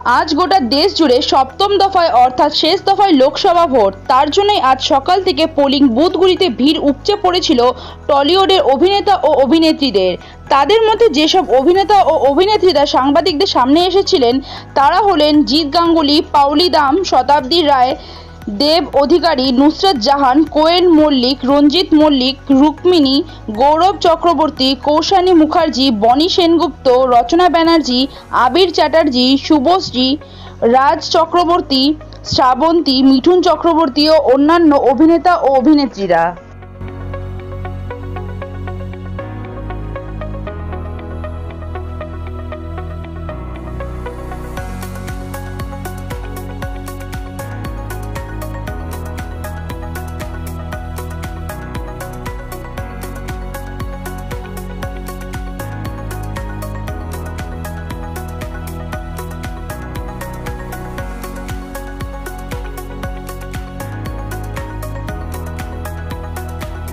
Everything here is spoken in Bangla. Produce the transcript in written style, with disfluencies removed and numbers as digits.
আজ গোটা দেশ জুড়ে সপ্তম দফায় অর্থাৎ শেষ দফায় লোকসভা ভোট। তার জন্যই আজ সকাল থেকে পোলিং বুথগুলিতে ভিড় উপচে পড়েছিল টলিউডের অভিনেতা ও অভিনেত্রীদের। তাদের মধ্যে যেসব অভিনেতা ও অভিনেত্রীরা সাংবাদিকদের সামনে এসেছিলেন তারা হলেন জিৎ গাঙ্গুলি, পাওলি দাম, শতাব্দী রায়, দেব অধিকারী, নুসরত জাহান, কোয়েন মল্লিক, রঞ্জিত মল্লিক, রুক্মিণী, গৌরব চক্রবর্তী, কৌশানী মুখার্জি, বনি সেনগুপ্ত, রচনা ব্যানার্জি, আবির চ্যাটার্জি, শুভশ্রী, রাজ চক্রবর্তী, শ্রাবন্তী, মিঠুন চক্রবর্তী ও অন্যান্য অভিনেতা ও অভিনেত্রীরা।